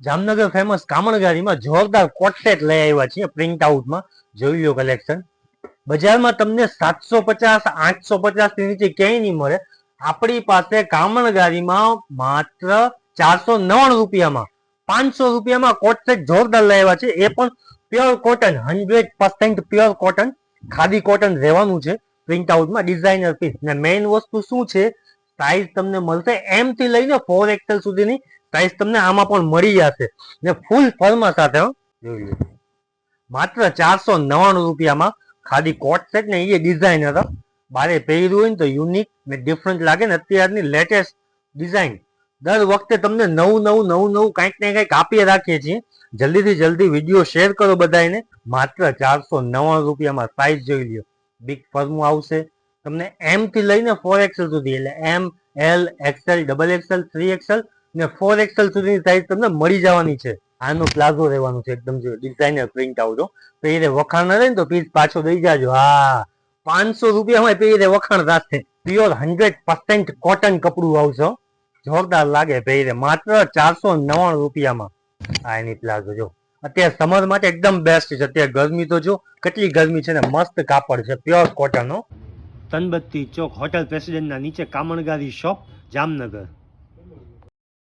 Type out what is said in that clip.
Jamnagar famous કામણગારીમાં જોરદાર coat set લઈ આવ્યા છીએ પ્રિન્ટ આઉટમાં. જોઈ લો કલેક્શન. બજારમાં તમને 750 850 થી નીચે ક્યાંય નહીં મળે. આપણી પાસે કામણગારીમાં માત્ર 499 રૂપિયામાં 500 રૂપિયામાં કોટ સેટ જોરદાર લઈ આવ્યા છે. એ પણ pure cotton, 100% pure cotton, khadi cotton રહેવાનું છે. પ્રિન્ટ આઉટમાં ડિઝાઇનર પીસ. ને મેઇન વસ્તુ શું છે, સાઈઝ તમને મળશે એમ થી લઈને 4XL સુધીની સાઈઝ તમને આમાં પણ મળી જશે. ને ફૂલ ફર્મા સાથે જોઈ લો. માત્ર 499 રૂપિયામાં ખાલી કોટ સેટ ને એ ડિઝાઇનર. બારે પહેર્યું હોય ને તો યુનિક ને ડિફરન્ટ લાગે ને. અત્યારની લેટેસ્ટ ડિઝાઇન દર વખતે તમને નવું કંઈક ને કંઈક આપી રાખીએ છીએ. જલ્દીથી જલ્દી વિડીયો શેર કરો બધાને. માત્ર 499 રૂપિયામાં સાઈઝ જોઈ લ્યો. બિગ ફર્મું આવશે તમને એમ થી લઈને 4XL સુધી, એટલે એમ, એલ, XL, XXL, 3XL ને 4XL સુધીની સાઈઝ તમને મળી જવાની છે. આનું પ્લાઝો રહેવાનું છે એકદમ જો ડિઝાઇનર પ્રિન્ટ આવજો. પહેરે વખાણ રહે ને તો પીસ પાછો દઈ જાજો. હા, 500 રૂપિયામાં પહેરે વખાણ થશે. પ્યોર 100% કોટન કપડું આવશે. જોરદાર લાગે પહેરે. માત્ર 499 રૂપિયામાં. આ એની પ્લાઝો જો. અત્યારે સમર માટે એકદમ બેસ્ટ છે. અત્યારે ગરમી તો જો કેટલી ગરમી છે ને. મસ્ત કાપડ છે, પ્યોર કોટન. તનબત્તી ચોક હોટેલ પ્રેસિડેન્ટના નીચે કામણગારી શોપ, જામનગર.